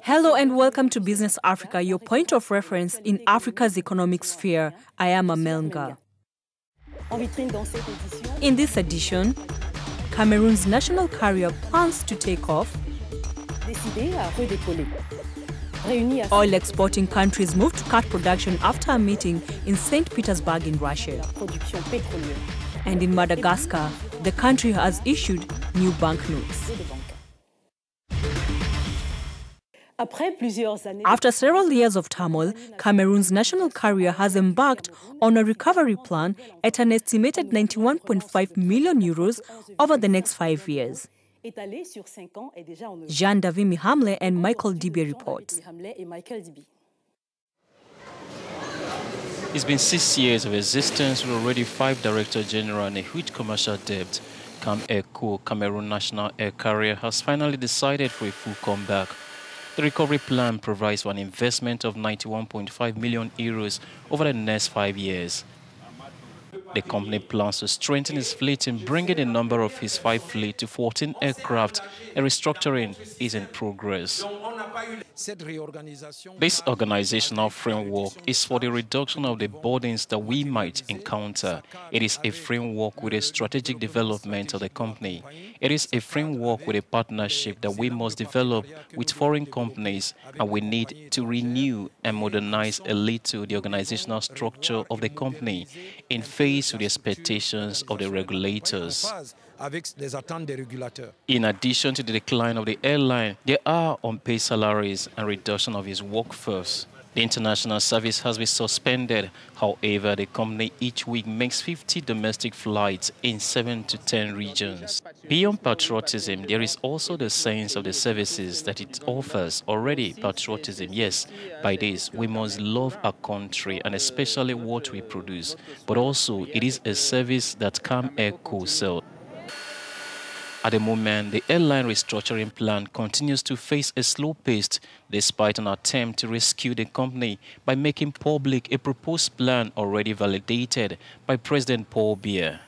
Hello and welcome to Business Africa, your point of reference in Africa's economic sphere. I am Amelnga. In this edition, Cameroon's national carrier plans to take off. Oil exporting countries move to cut production after a meeting in St. Petersburg in Russia. And in Madagascar, the country has issued new banknotes. After several years of turmoil, Cameroon's national carrier has embarked on a recovery plan at an estimated 91.5 million euros over the next 5 years. Jean-David Mihamle and Michael Dibé report. It's been 6 years of existence with already 5 Director General and a huge commercial debt. CAMAIR-CO, Cameroon National Air Carrier, has finally decided for a full comeback. The recovery plan provides for an investment of 91.5 million euros over the next 5 years. The company plans to strengthen its fleet and bring in the number of its 5 fleet to 14 aircraft. A restructuring is in progress. This organizational framework is for the reduction of the burdens that we might encounter. It is a framework with a strategic development of the company. It is a framework with a partnership that we must develop with foreign companies, and we need to renew and modernize a little the organizational structure of the company in phase with the expectations of the regulators. In addition to the decline of the airline, there are unpaid salaries and reduction of its workforce. The international service has been suspended. However, the company each week makes 50 domestic flights in 7 to 10 regions. Beyond patriotism, there is also the sense of the services that it offers. Already patriotism, yes. By this, we must love our country and especially what we produce. But also, it is a service that CAMAIR-CO sells. At the moment, the airline restructuring plan continues to face a slow pace despite an attempt to rescue the company by making public a proposed plan already validated by President Paul Biya.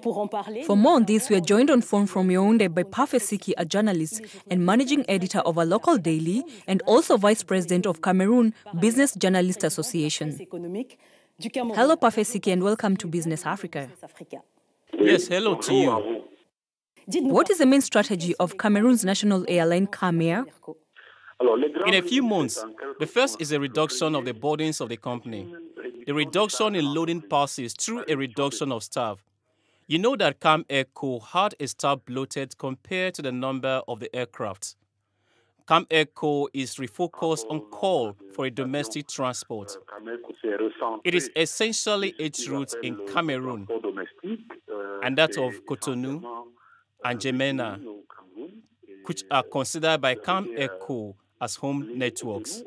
For more on this, we are joined on phone from Yaoundé by Pafe Siki, a journalist and managing editor of a local daily and also vice president of Cameroon Business Journalists Association. Hello, Pafe Siki, and welcome to Business Africa. Yes, hello to you. What is the main strategy of Cameroon's national airline, CAMAIR? In a few months, the first is a reduction of the burdens of the company. The reduction in loading passes through a reduction of staff. You know that CAMAIR-CO had a staff bloated compared to the number of the aircraft. CAMAIR-CO is refocused on coal for a domestic transport. It is essentially 8 routes in Cameroon, and that of Cotonou and Gemena, which are considered by CAMAIR-CO as home networks.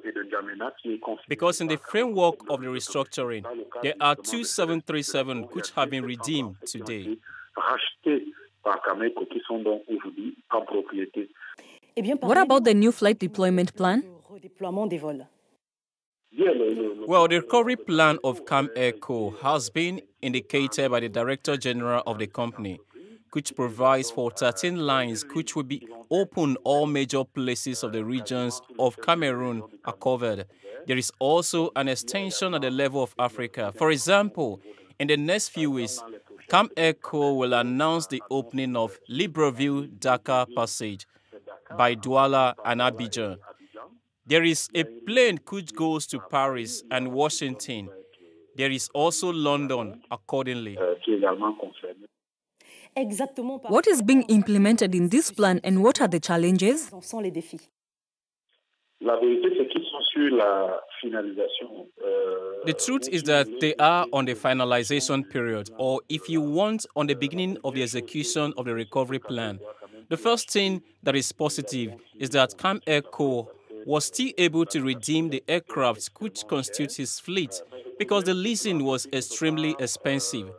Because in the framework of the restructuring, there are 2 737 which have been redeemed today. What about the new flight deployment plan? Well, the recovery plan of CAMAIR-CO has been indicated by the Director General of the company, which provides for 13 lines which will be open. All major places of the regions of Cameroon are covered. There is also an extension at the level of Africa. For example, in the next few weeks, CAMAIR-CO will announce the opening of Libreville-Dakar Passage by Douala and Abidjan. There is a plane which goes to Paris and Washington. There is also London accordingly. What is being implemented in this plan and what are the challenges? The truth is that they are on the finalization period, or if you want, on the beginning of the execution of the recovery plan. The first thing that is positive is that CAMAIR-CO was still able to redeem the aircraft which constitutes his fleet because the leasing was extremely expensive.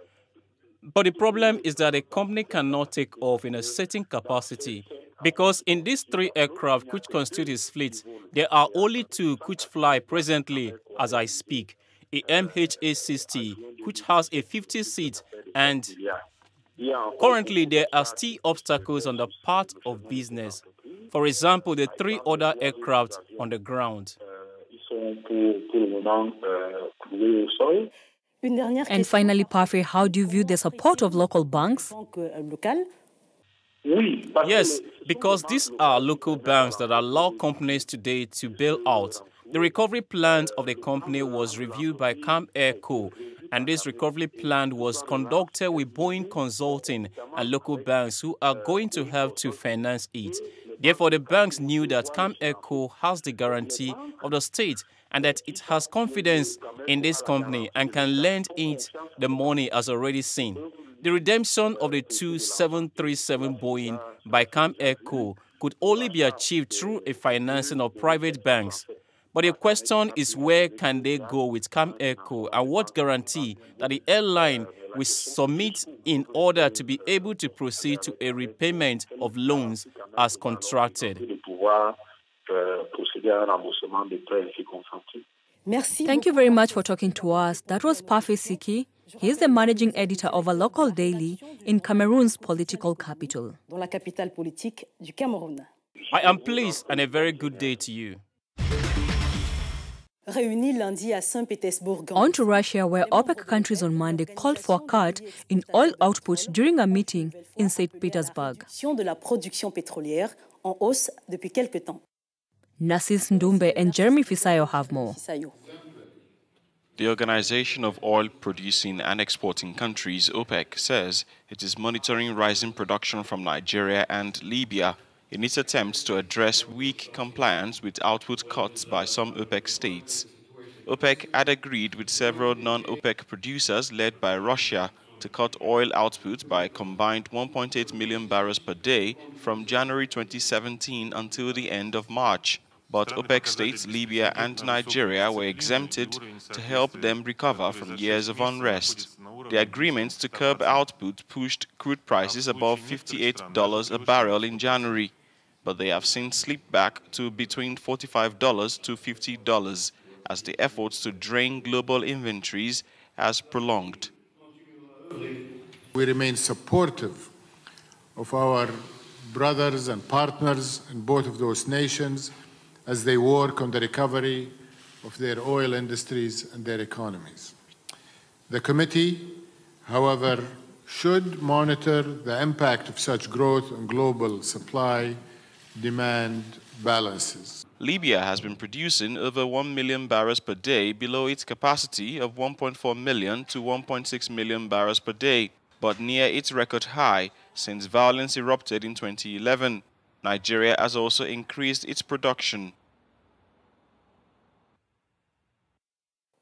But the problem is that a company cannot take off in a certain capacity because in these 3 aircraft which constitute his fleet, there are only 2 which fly presently as I speak. a MHA60, which has a 50 seat, and currently there are still obstacles on the part of business. For example, the 3 other aircraft on the ground. And finally, Parfait, how do you view the support of local banks? Yes, because these are local banks that allow companies today to bail out. The recovery plan of the company was reviewed by CAMAIR-CO, and this recovery plan was conducted with Boeing Consulting and local banks who are going to help to finance it. Therefore, the banks knew that CAMAIR-CO has the guarantee of the state and that it has confidence in this company and can lend it the money as already seen. The redemption of the 2 737 Boeing by CAMAIR-CO could only be achieved through a financing of private banks. But the question is, where can they go with CAMAIR-CO and what guarantee that the airline will submit in order to be able to proceed to a repayment of loans as contracted? Thank you very much for talking to us. That was Parfait Siki. He is the managing editor of a local daily in Cameroon's political capital. I am pleased, and a very good day to you. On to Russia, where OPEC countries on Monday called for a cut in oil output during a meeting in St. Petersburg. Nassis Ndumbe and Jeremy Fisayo have more. The Organization of Oil-Producing and Exporting Countries, OPEC, says it is monitoring rising production from Nigeria and Libya in its attempts to address weak compliance with output cuts by some OPEC states. OPEC had agreed with several non-OPEC producers led by Russia to cut oil output by a combined 1.8 million barrels per day from January 2017 until the end of March. But OPEC states Libya and Nigeria were exempted to help them recover from years of unrest. The agreement to curb output pushed crude prices above $58 a barrel in January, but they have since slipped back to between $45 to $50 as the efforts to drain global inventories has prolonged. We remain supportive of our brothers and partners in both of those nations as they work on the recovery of their oil industries and their economies. The committee, however, should monitor the impact of such growth on global supply-demand balances. Libya has been producing over 1 million barrels per day below its capacity of 1.4 million to 1.6 million barrels per day, but near its record high since violence erupted in 2011. Nigeria has also increased its production.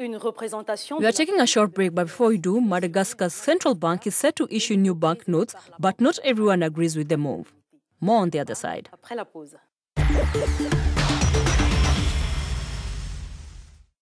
We are taking a short break, but before we do, Madagascar's central bank is set to issue new banknotes, but not everyone agrees with the move. More on the other side.